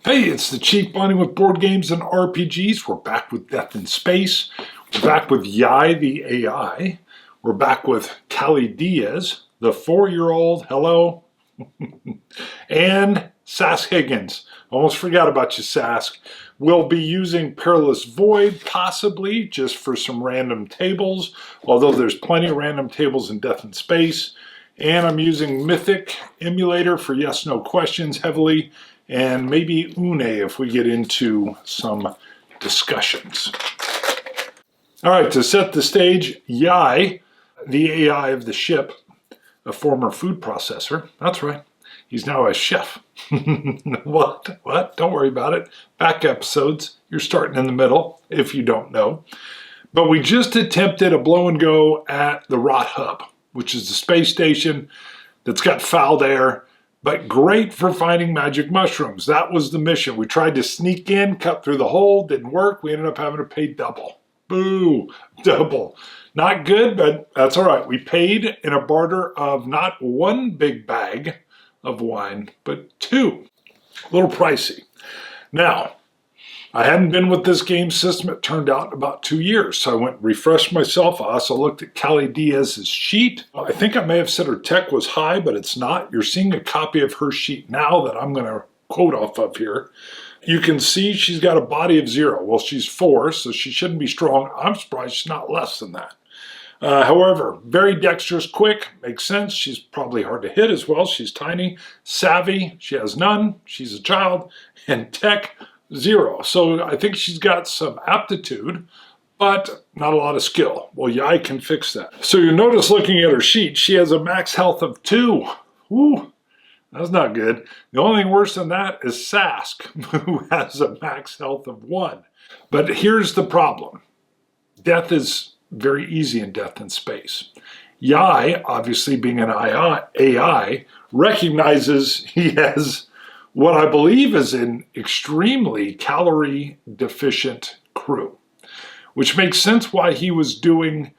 Hey, it's the Chief Bonding with Board Games and RPGs. We're back with Death in Space. We're back with Yai the AI. We're back with Callie Diaz, the 4-year-old, hello, and Sask Higgins. Almost forgot about you, Sask. We'll be using Perilous Void, possibly, just for some random tables, although there's plenty of random tables in Death in Space. And I'm using Mythic Emulator for yes-no questions heavily, and maybe Une if we get into some discussions. All right, to set the stage, Yai, the AI of the ship, a former food processor. That's right, he's now a chef. What? Don't worry about it. Back episodes, you're starting in the middle, if you don't know. But we just attempted a blow and go at the Rot Hub, which is the space station that's got fouled air, but great for finding magic mushrooms. That was the mission. We tried to sneak in, cut through the hole, didn't work. We ended up having to pay double. Boo, double. Not good, but that's all right. We paid in a barter of not one big bag of wine, but 2. A little pricey. Now, I hadn't been with this game system, it turned out, in about 2 years. So I went and refreshed myself. I also looked at Callie Diaz's sheet. I think I may have said her tech was high, but it's not. You're seeing a copy of her sheet now that I'm going to quote off of here. You can see she's got a body of 0. Well, she's 4, so she shouldn't be strong. I'm surprised she's not less than that. However, very dexterous, quick, makes sense. She's probably hard to hit as well. She's tiny. Savvy, she has none. She's a child. And tech, 0. So I think she's got some aptitude, but not a lot of skill. Well, Yai can fix that. So you notice looking at her sheet, she has a max health of 2. Woo, that's not good. The only thing worse than that is Sask, who has a max health of 1. But here's the problem. Death is very easy in Death in Space. Yai, obviously being an AI, recognizes he has what I believe is an extremely calorie deficient crew, which makes sense why he was doing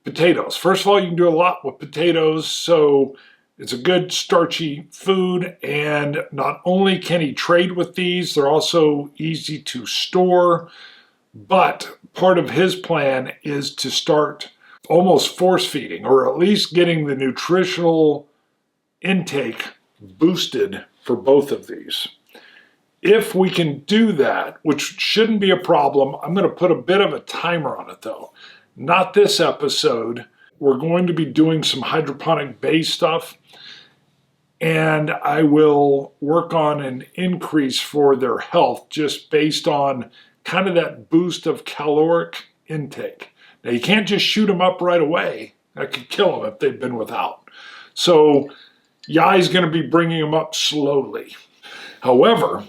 potatoes. First of all, you can do a lot with potatoes, so it's a good starchy food, and not only can he trade with these, they're also easy to store, but part of his plan is to start almost force feeding, or at least getting the nutritional intake boosted for both of these. If we can do that, which shouldn't be a problem, I'm going to put a bit of a timer on it though. Not this episode. We're going to be doing some hydroponic based stuff, and I will work on an increase for their health just based on kind of that boost of caloric intake. Now you can't just shoot them up right away. That could kill them if they've been without. So Yai's going to be bringing them up slowly. However,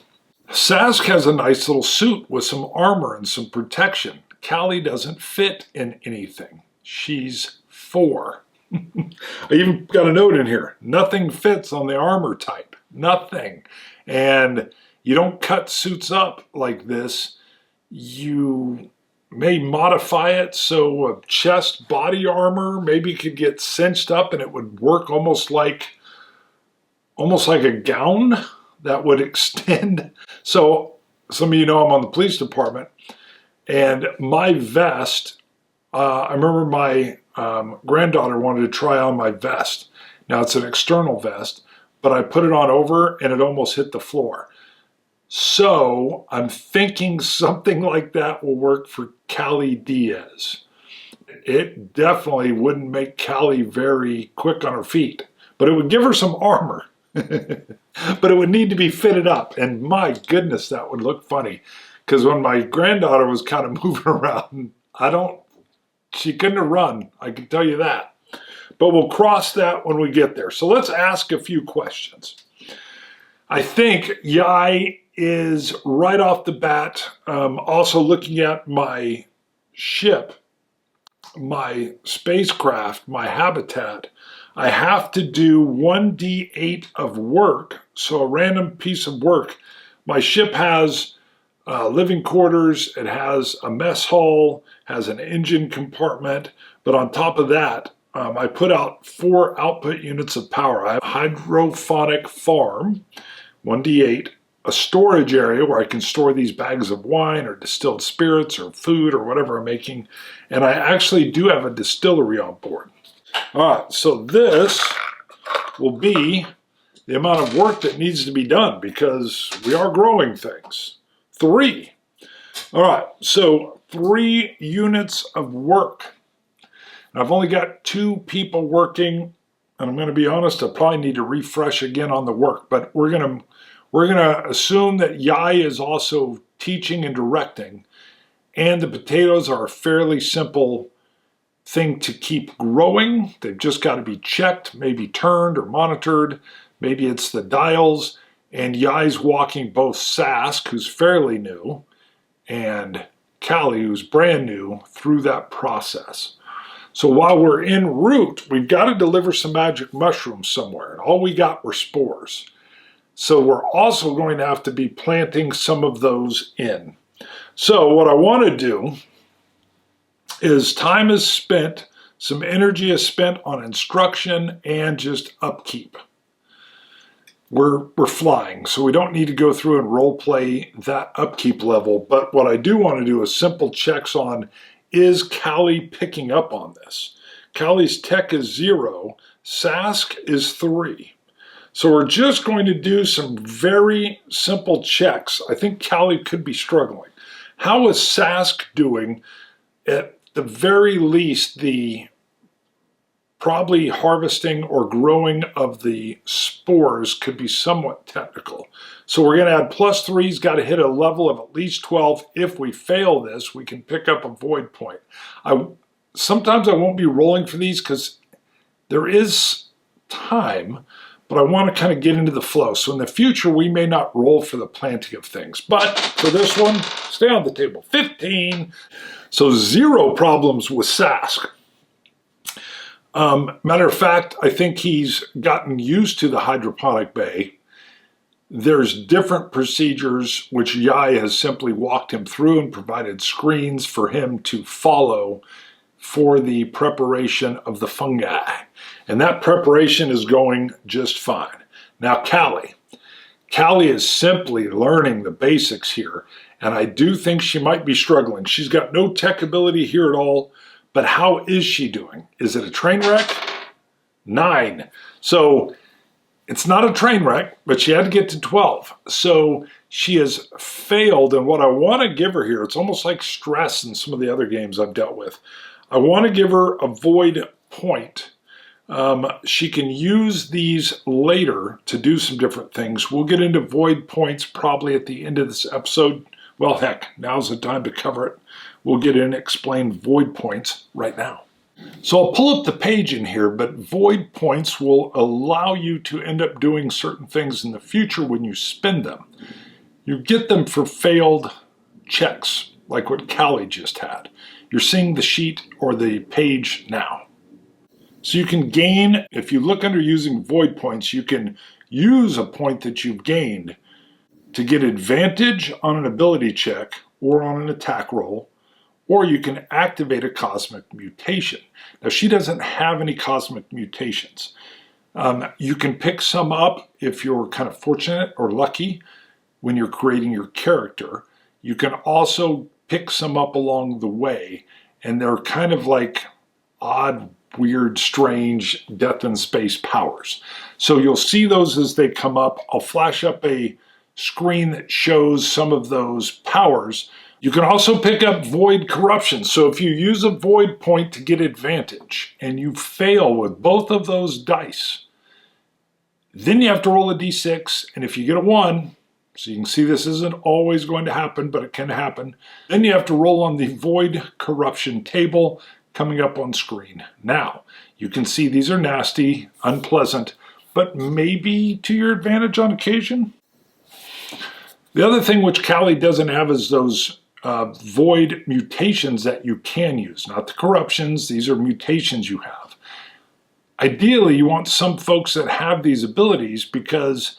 Sask has a nice little suit with some armor and some protection. Callie doesn't fit in anything. She's 4. I even got a note in here. Nothing fits on the armor type. Nothing. And you don't cut suits up like this. You may modify it so a chest body armor maybe could get cinched up and it would work almost like a gown that would extend. So some of you know I'm on the police department, and my vest, I remember my granddaughter wanted to try on my vest. Now it's an external vest, but I put it on over and it almost hit the floor. So I'm thinking something like that will work for Callie Diaz. It definitely wouldn't make Callie very quick on her feet, but it would give her some armor. But it would need to be fitted up, and my goodness, that would look funny. Because when my granddaughter was kind of moving around, she couldn't have run, I can tell you that. But we'll cross that when we get there. So let's ask a few questions. I think Yai is right off the bat, also looking at my ship, my spacecraft, my habitat. I have to do 1d8 of work, so a random piece of work. My ship has living quarters, it has a mess hall, has an engine compartment, but on top of that, I put out 4 output units of power. I have a hydrophonic farm, 1d8, a storage area where I can store these bags of wine or distilled spirits or food or whatever I'm making. And I actually do have a distillery on board. All right, so this will be the amount of work that needs to be done because we are growing things. 3. All right, so 3 units of work. And I've only got 2 people working, and I'm going to be honest, I probably need to refresh again on the work, but we're going to assume that Yai is also teaching and directing, and the potatoes are a fairly simple thing to keep growing. They've just got to be checked, maybe turned or monitored. Maybe it's the dials, and Yai's walking both Sask, who's fairly new, and Callie, who's brand new, through that process. So while we're en route, we've got to deliver some magic mushrooms somewhere, and all we got were spores. So we're also going to have to be planting some of those in. So what I want to do is time is spent, some energy is spent on instruction and just upkeep. We're flying, so we don't need to go through and role play that upkeep level. But what I do want to do is simple checks on, is Callie picking up on this? Callie's tech is 0, Sask is 3. So we're just going to do some very simple checks. I think Callie could be struggling. How is Sask doing? At the very least, the probably harvesting or growing of the spores could be somewhat technical. So we're going to add +3's, got to hit a level of at least 12. If we fail this, we can pick up a void point. Sometimes I won't be rolling for these because there is time, but I want to kind of get into the flow. So in the future, we may not roll for the planting of things. But for this one, stay on the table. 15. So 0 problems with Sask. Matter of fact, I think he's gotten used to the hydroponic bay. There's different procedures which Yai has simply walked him through and provided screens for him to follow for the preparation of the fungi. And that preparation is going just fine. Now Callie. Callie is simply learning the basics here, and I do think she might be struggling. She's got no tech ability here at all. But how is she doing? Is it a train wreck? 9. So it's not a train wreck, but she had to get to 12. So she has failed, and what I want to give her here, it's almost like stress in some of the other games I've dealt with. I want to give her a void point. She can use these later to do some different things. We'll get into void points probably at the end of this episode. Well, heck, now's the time to cover it. We'll get in and explain void points right now. So I'll pull up the page in here, but void points will allow you to end up doing certain things in the future when you spend them. You get them for failed checks, like what Callie just had. You're seeing the sheet or the page now. So you can gain, if you look under using void points, you can use a point that you've gained to get advantage on an ability check or on an attack roll, or you can activate a cosmic mutation. Now, she doesn't have any cosmic mutations. You can pick some up if you're kind of fortunate or lucky when you're creating your character. You can also pick some up along the way, and they're kind of like odd, weird, strange death in space powers. So you'll see those as they come up. I'll flash up a screen that shows some of those powers. You can also pick up void corruption. So if you use a void point to get advantage and you fail with both of those dice, then you have to roll a d6, and if you get a 1, so you can see this isn't always going to happen, but it can happen, then you have to roll on the void corruption table coming up on screen. Now, you can see these are nasty, unpleasant, but maybe to your advantage on occasion. The other thing which Callie doesn't have is those void mutations that you can use, not the corruptions. These are mutations you have. Ideally, you want some folks that have these abilities because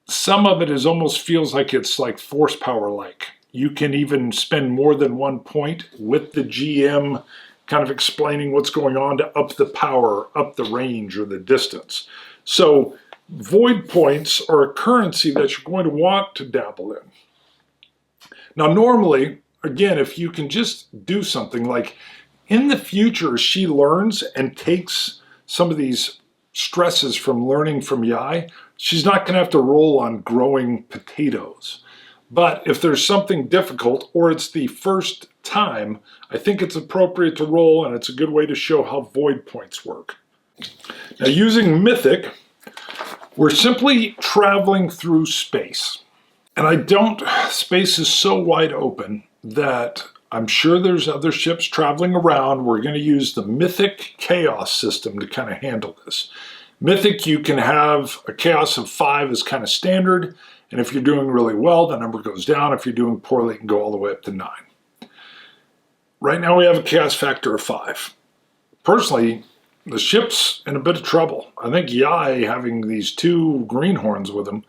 some of it is almost feels like it's like force power like. You can even spend more than 1 point with the GM kind of explaining what's going on to up the power, up the range, or the distance. So void points are a currency that you're going to want to dabble in. Now, normally, again, if you can just do something like in the future, she learns and takes some of these stresses from learning from Yai, she's not going to have to roll on growing potatoes. But if there's something difficult or it's the first time, I think it's appropriate to roll, and it's a good way to show how void points work. Now, using Mythic, we're simply traveling through space. And space is so wide open that I'm sure there's other ships traveling around. We're going to use the Mythic Chaos system to kind of handle this. Mythic, you can have a chaos of 5 as kind of standard, and if you're doing really well, the number goes down. If you're doing poorly, it can go all the way up to 9. Right now we have a chaos factor of 5. Personally, the ship's in a bit of trouble. I think Yai, having these 2 greenhorns with him,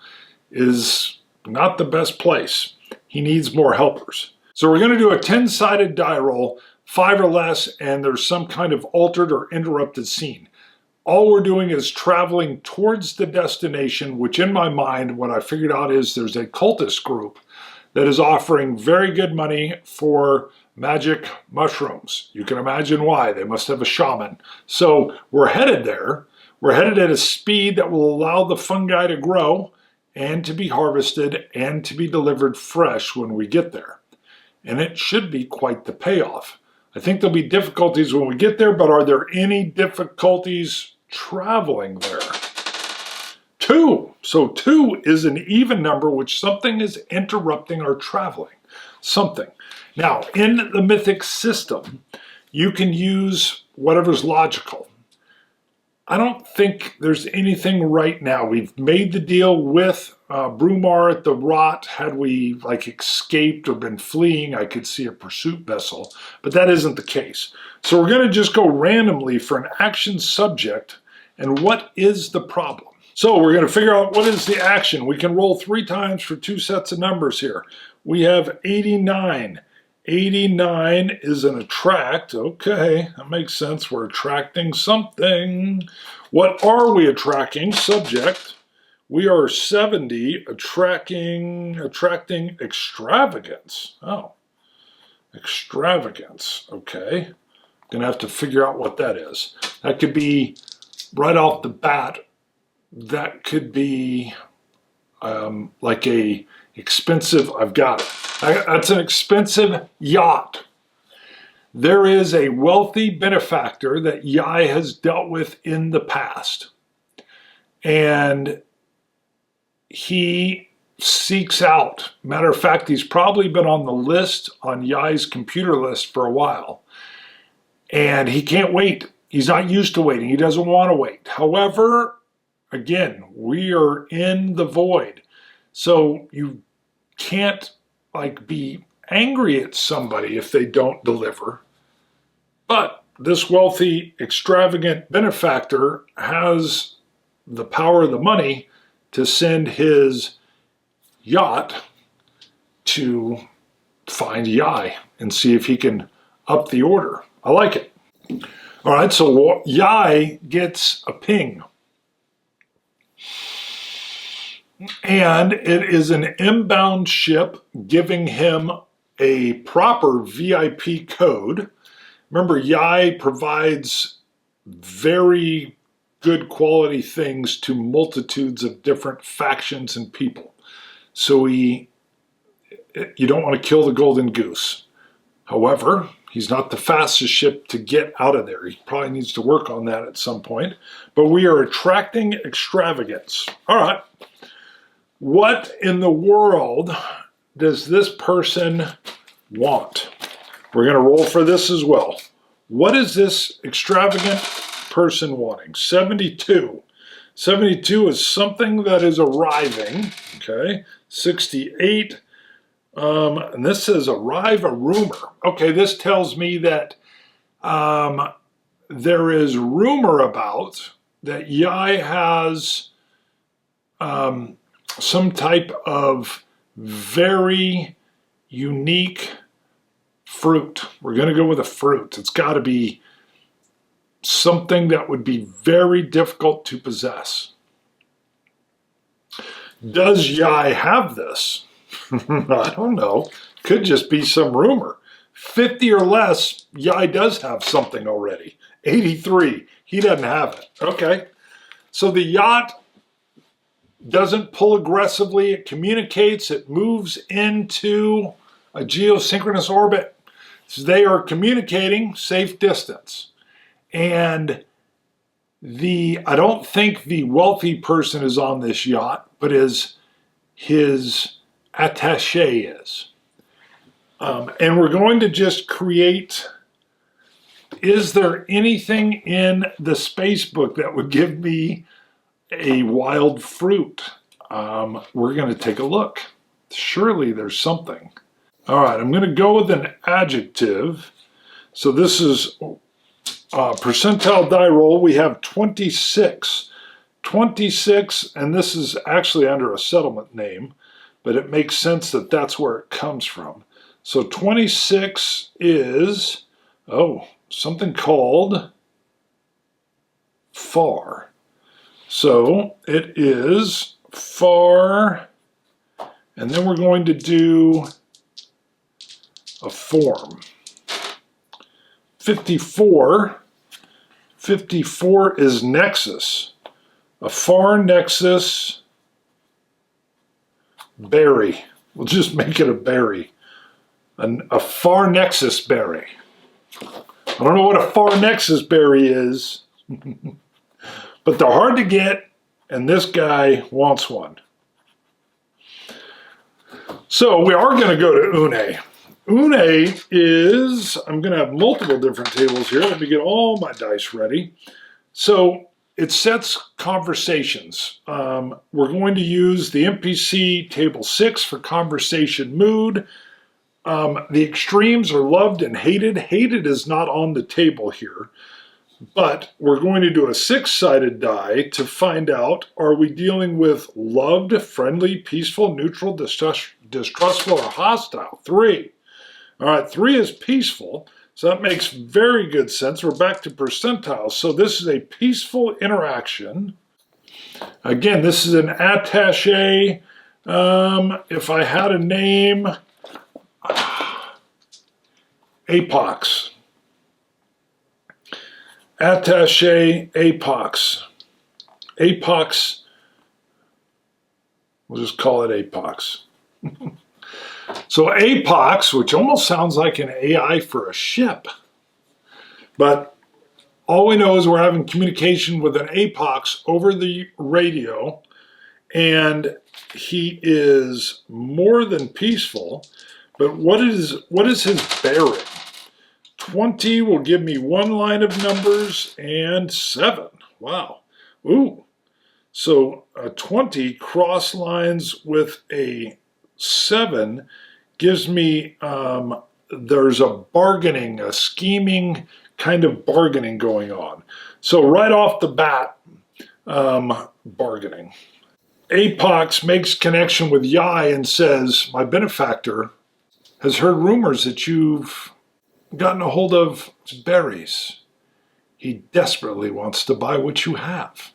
is not the best place. He needs more helpers. So we're going to do a 10-sided die roll, 5 or less, and there's some kind of altered or interrupted scene. All we're doing is traveling towards the destination, which in my mind, what I figured out is there's a cultist group that is offering very good money for magic mushrooms. You can imagine why. They must have a shaman. So we're headed there. We're headed at a speed that will allow the fungi to grow and to be harvested and to be delivered fresh when we get there. And it should be quite the payoff. I think there'll be difficulties when we get there, but are there any difficulties traveling there? 2. So 2 is an even number, which something is interrupting our traveling. Something. Now, in the Mythic system, you can use whatever's logical. I don't think there's anything right now. We've made the deal with Brumar at the Rot. Had we escaped or been fleeing, I could see a pursuit vessel, but that isn't the case. So we're going to just go randomly for an action subject, and what is the problem? So we're going to figure out what is the action. We can roll 3 times for 2 sets of numbers here. We have 89. 89 is an attract. Okay, that makes sense. We're attracting something. What are we attracting? Subject. We are 70, attracting extravagance. Oh, extravagance. Okay. Gonna have to figure out what that is. That could be right off the bat. That could be like a expensive, I've got it. That's an expensive yacht. There is a wealthy benefactor that Yai has dealt with in the past. And he seeks out. Matter of fact, he's probably been on the list, on Yai's computer list for a while. And he can't wait. He's not used to waiting. He doesn't want to wait. However, again, we are in the void. So you can't be angry at somebody if they don't deliver. But this wealthy, extravagant benefactor has the power of the money to send his yacht to find Yai and see if he can up the order. I like it. All right, so Yai gets a ping. And it is an inbound ship giving him a proper VIP code. Remember, Yai provides very good quality things to multitudes of different factions and people. So you don't want to kill the golden goose. However, he's not the fastest ship to get out of there. He probably needs to work on that at some point. But we are attracting extravagance. All right. What in the world does this person want? We're going to roll for this as well. What is this extravagant person wanting? 72. 72 is something that is arriving. Okay. 68. And this says arrive a rumor. Okay, this tells me that there is rumor about that Yai has some type of very unique fruit. We're going to go with a fruit. It's got to be something that would be very difficult to possess. Does Yai have this? I don't know. Could just be some rumor. 50 or less, Yai does have something already. 83, he doesn't have it. Okay. So the yacht doesn't pull aggressively. It communicates. It moves into a geosynchronous orbit. So they are communicating safe distance. And I don't think the wealthy person is on this yacht, but his attaché is. And we're going to just create, is there anything in the space book that would give me a wild fruit? We're going to take a look. Surely there's something. All right, I'm going to go with an adjective. So this is percentile die roll. We have 26. 26, and this is actually under a settlement name, but it makes sense that that's where it comes from. So 26 is, something called far. So it is far, and then we're going to do a form. 54. 54 is nexus. A far nexus berry. We'll just make it a berry. A far nexus berry. I don't know what a far nexus berry is, but they're hard to get, and this guy wants one. So we are going to go to Une. Une is, I'm going to have multiple different tables here. Let me get all my dice ready. So it sets conversations. We're going to use the NPC table 6 for conversation mood. The extremes are loved and hated. Hated is not on the table here, but we're going to do a 6-sided die to find out, are we dealing with loved, friendly, peaceful, neutral, distrustful, or hostile? 3. All right, 3 is peaceful, so that makes very good sense. We're back to percentiles. So this is a peaceful interaction. Again, this is an attaché. If I had a name, apox. Attaché apox. Apox, we'll just call it apox. So apox, which almost sounds like an AI for a ship, but all we know is we're having communication with an apox over the radio, and he is more than peaceful. But what is his bearing? 20 will give me 1 line of numbers, and 7. Wow. Ooh. So a 20 cross lines with a 7 gives me, there's a bargaining, a scheming kind of bargaining going on. So right off the bat, bargaining. Apox makes connection with Yai and says, my benefactor has heard rumors that you've gotten a hold of berries. He desperately wants to buy what you have.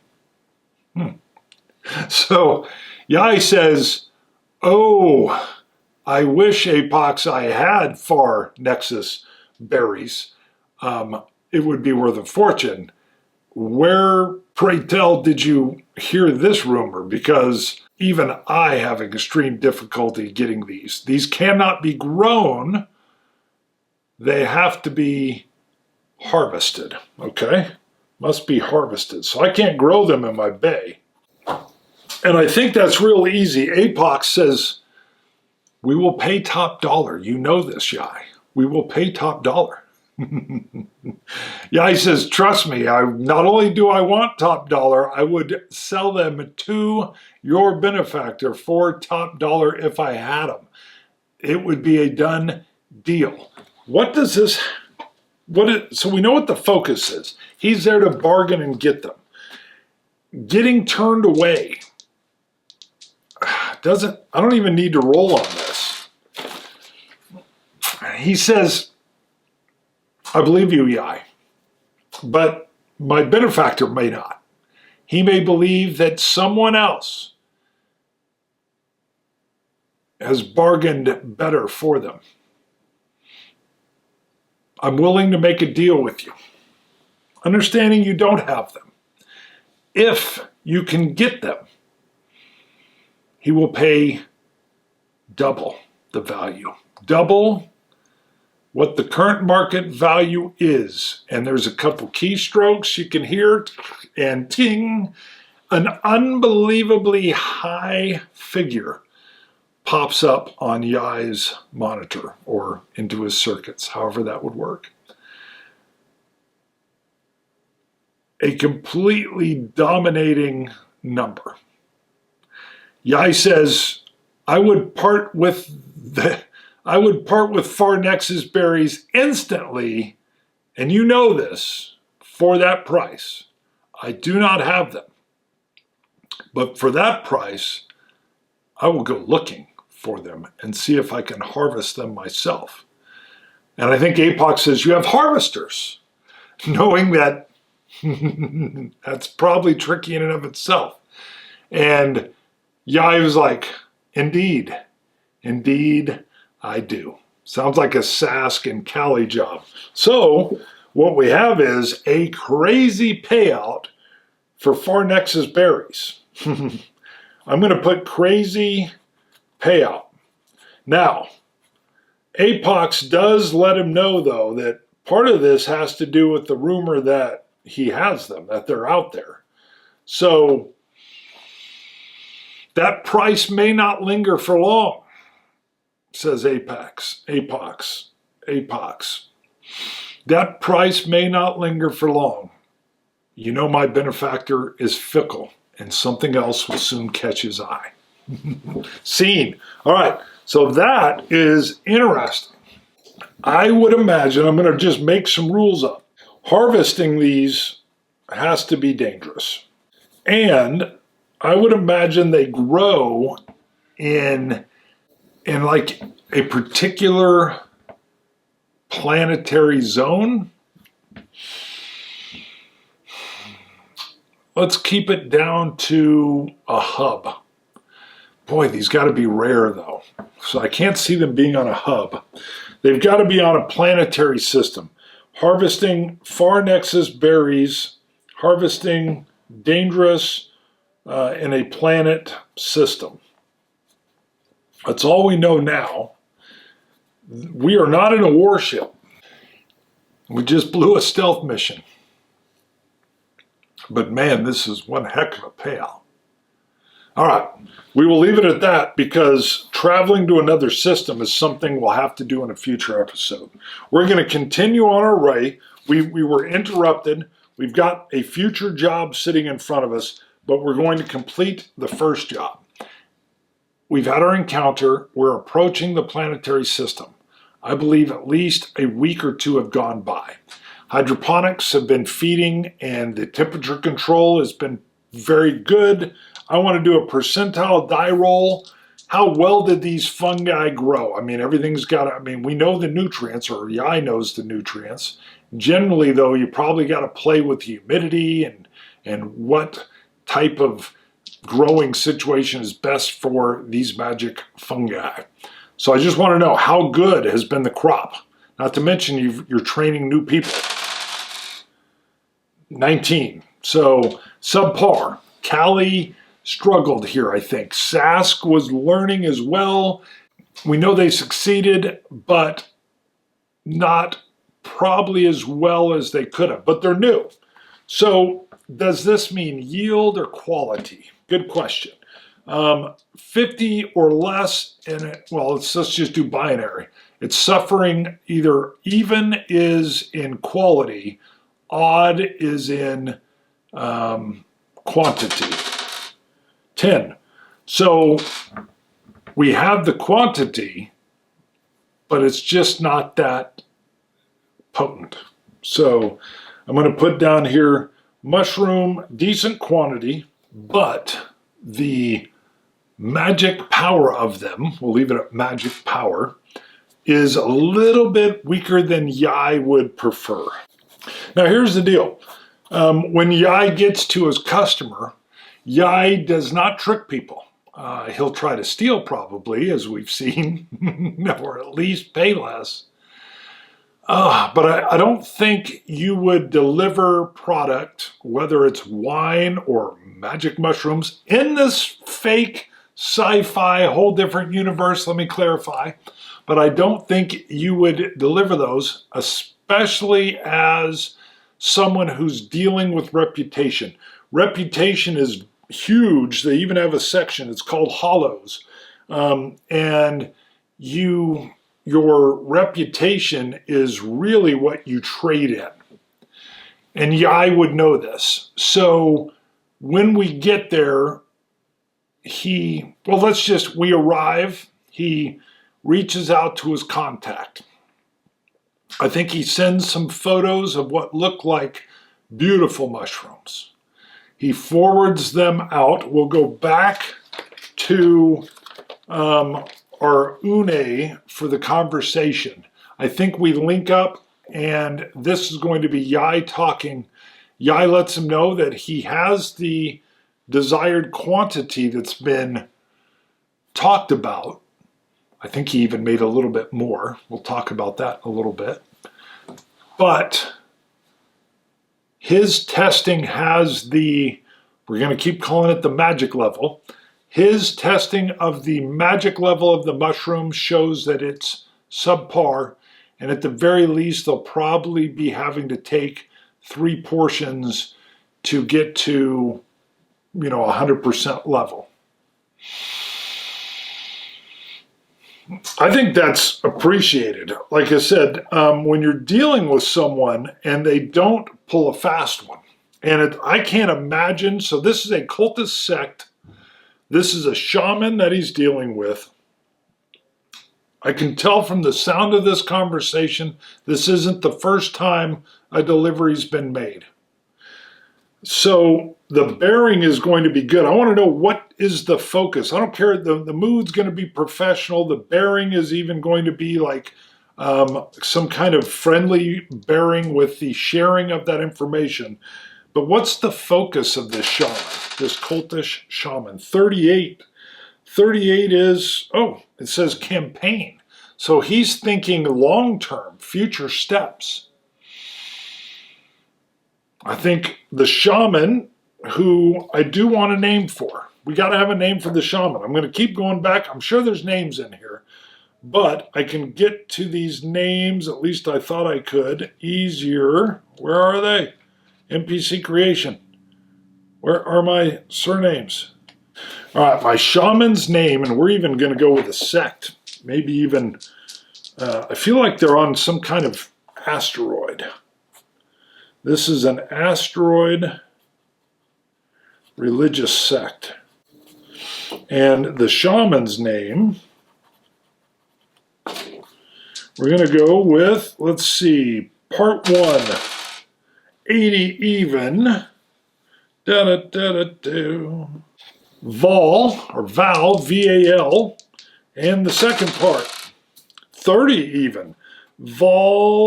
So Yai says, oh, I wish, Apox, I had far nexus berries. It would be worth a fortune. Where, pray tell, did you hear this rumor? Because even I have extreme difficulty getting these. These cannot be grown. They have to be harvested, okay? Must be harvested. So I can't grow them in my bay. And I think that's real easy. Apox says, we will pay top dollar. You know this, Yai. We will pay top dollar. Yai says, trust me, not only do I want top dollar, I would sell them to your benefactor for top dollar if I had them. It would be a done deal. What does this, so we know what the focus is. He's there to bargain and get them. Getting turned away. I don't even need to roll on this. He says, I believe you, Yai, but my benefactor may not. He may believe that someone else has bargained better for them. I'm willing to make a deal with you, understanding you don't have them. If you can get them, he will pay double the value, double what the current market value is. And there's a couple keystrokes you can hear, and ting, an unbelievably high figure pops up on Yai's monitor or into his circuits, however that would work. A completely dominating number. Yai says, I would part with Far Nexus berries instantly, and you know this, for that price. I do not have them. But for that price, I will go looking for them and see if I can harvest them myself. And I think APOC says, you have harvesters, knowing that that's probably tricky in and of itself. And Yai was like, indeed, I do. Sounds like a Sask and Callie job. So what we have is a crazy payout for Far Nexus berries. I'm going to put crazy payout. Now, Apox does let him know, though, that part of this has to do with the rumor that he has them, that they're out there. So that price may not linger for long, says Apox. That price may not linger for long. You know my benefactor is fickle, and something else will soon catch his eye. Scene. All right, so that is interesting. I would imagine, I'm going to just make some rules up. Harvesting these has to be dangerous. And I would imagine they grow in like a particular planetary zone. Let's keep it down to a hub. Boy, these got to be rare, though. So I can't see them being on a hub. They've got to be on a planetary system. Harvesting Far Nexus berries, harvesting dangerous in a planet system. That's all we know now. We are not in a warship. We just blew a stealth mission. But man, this is one heck of a payout. All right, we will leave it at that because traveling to another system is something we'll have to do in a future episode. We're going to continue on our way. We were interrupted. We've got a future job sitting in front of us, but we're going to complete the first job. We've had our encounter. We're approaching the planetary system. I believe at least a week or two have gone by. Hydroponics have been feeding and the temperature control has been very good. I want to do a percentile die roll. How well did these fungi grow? I mean, everything's got, we know the nutrients, or Yai knows the nutrients. Generally, though, you probably got to play with humidity and what type of growing situation is best for these magic fungi. So I just want to know how good has been the crop. Not to mention you're training new people. 19. So subpar. Callie struggled here, I think. Sask was learning as well. We know they succeeded, but not probably as well as they could have. But they're new. So does this mean yield or quality? Good question. 50 or less, let's just do binary. It's suffering either even is in quality, odd is in quantity. 10. So we have the quantity, but it's just not that potent. So I'm going to put down here mushroom, decent quantity, but the magic power of them, we'll leave it at magic power, is a little bit weaker than Yai would prefer. Now here's the deal. When Yai gets to his customer, Yai does not trick people. He'll try to steal probably, as we've seen, or at least pay less. But I don't think you would deliver product, whether it's wine or magic mushrooms, in this fake sci-fi, whole different universe, let me clarify. But I don't think you would deliver those, especially as someone who's dealing with reputation. Reputation is huge. They even have a section, it's called hollows. And your reputation is really what you trade in. And Yai would know this. So when we get there, we arrive, he reaches out to his contact. I think he sends some photos of what look like beautiful mushrooms. He forwards them out. We'll go back to our Une for the conversation. I think we link up, and this is going to be Yai talking. Yai lets him know that he has the desired quantity that's been talked about. I think he even made a little bit more. We'll talk about that a little bit. But his testing has we're going to keep calling it the magic level. His testing of the magic level of the mushroom shows that it's subpar, and at the very least, they'll probably be having to take 3 portions to get to, 100% level. I think that's appreciated. Like I said, when you're dealing with someone and they don't pull a fast one, and I can't imagine, so this is a cultist sect. This is a shaman that he's dealing with. I can tell from the sound of this conversation, this isn't the first time a delivery's been made. So the bearing is going to be good. I want to know, what is the focus? I don't care. The mood's going to be professional. The bearing is even going to be like some kind of friendly bearing with the sharing of that information. But what's the focus of this shaman, this cultish shaman? 38. 38 is, it says campaign. So he's thinking long-term, future steps. I think the shaman, who I do want a name for. We got to have a name for the shaman. I'm going to keep going back. I'm sure there's names in here. But I can get to these names, at least I thought I could, easier. Where are they? NPC creation. Where are my surnames? All right, my shaman's name, and we're even going to go with a sect. Maybe even, I feel like they're on some kind of asteroid. This is an asteroid religious sect. And the shaman's name, we're going to go with, let's see, part 1. 80 even. Val, or Val, V-A-L. And the second part, 30 even. Valday.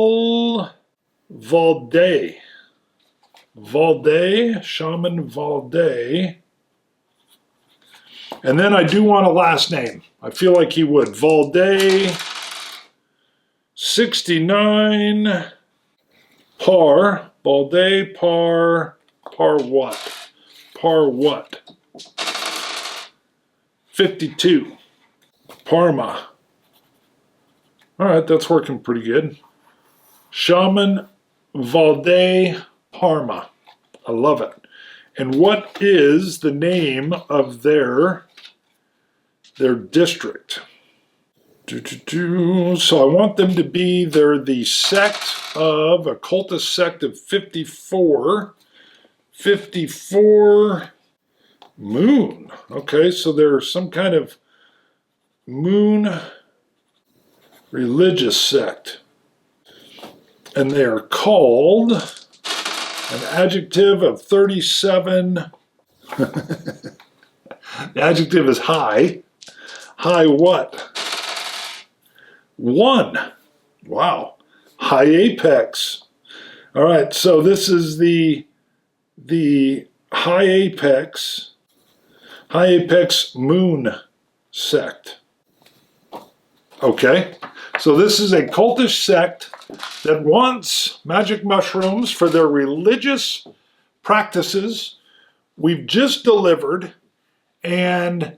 Valday, Shaman Valday. And then I do want a last name. I feel like he would. Valday, 69, par. Valday, par what? Par what? 52. Parma. All right, that's working pretty good. Shaman Valday Parma. I love it. And what is the name of their district? So I want them to be, they're the sect of, a cultist sect of 54. 54 moon. Okay, so they're some kind of moon religious sect. And they are called an adjective of 37. The adjective is high. High what? 1. Wow. High apex. All right, so this is the high apex moon sect. Okay, so this is a cultish sect that wants magic mushrooms for their religious practices. We've just delivered, and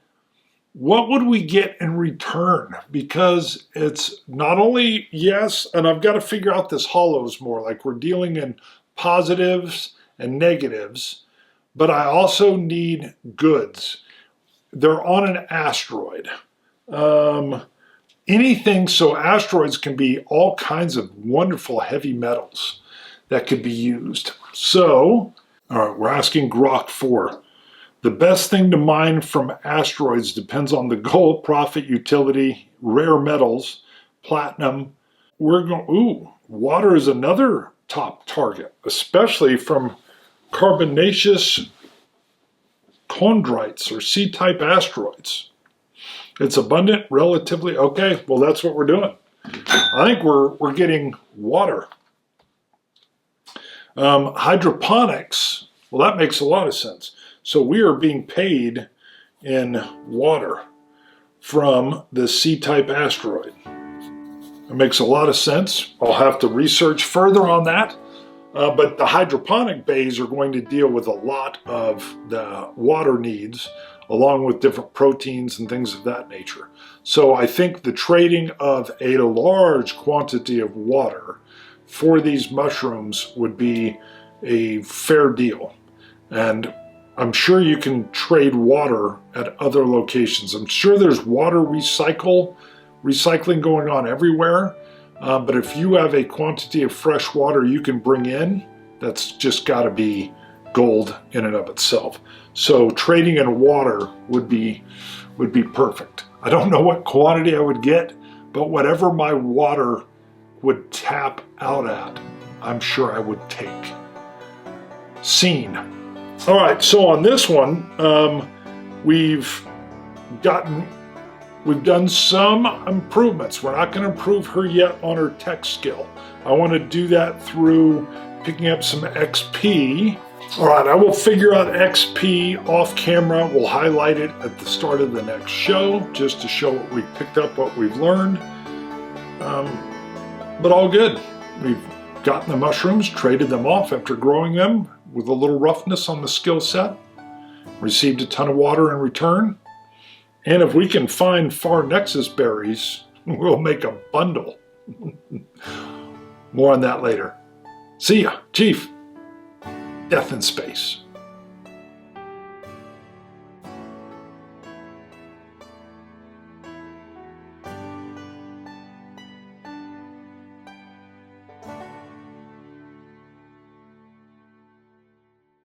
what would we get in return? Because it's not only yes, and I've got to figure out this hollows more, like we're dealing in positives and negatives, but I also need goods. They're on an asteroid. Anything, so asteroids can be all kinds of wonderful heavy metals that could be used. So, all right, we're asking Grok 4. The best thing to mine from asteroids depends on the goal, profit, utility, rare metals, platinum. We're going, ooh, water is another top target, especially from carbonaceous chondrites or C-type asteroids. It's abundant, relatively, okay, well that's what we're doing. I think we're getting water. Hydroponics, well that makes a lot of sense. So we are being paid in water from the C-type asteroid. It makes a lot of sense. I'll have to research further on that. But the hydroponic bays are going to deal with a lot of the water needs, along with different proteins and things of that nature. So I think the trading of a large quantity of water for these mushrooms would be a fair deal. And I'm sure you can trade water at other locations. I'm sure there's water recycling going on everywhere. But if you have a quantity of fresh water you can bring in, that's just got to be gold in and of itself. So trading in water would be perfect. I don't know what quantity I would get, but whatever my water would tap out at, I'm sure I would take. Scene. All right, so on this one, we've done some improvements. We're not going to improve her yet on her tech skill. I want to do that through picking up some XP. All right, I will figure out XP off camera. We'll highlight it at the start of the next show, just to show what we've picked up, what we've learned. But all good. We've gotten the mushrooms, traded them off after growing them with a little roughness on the skill set. Received a ton of water in return. And if we can find far Nexus berries, we'll make a bundle. More on that later. See ya, Chief. Death in Space.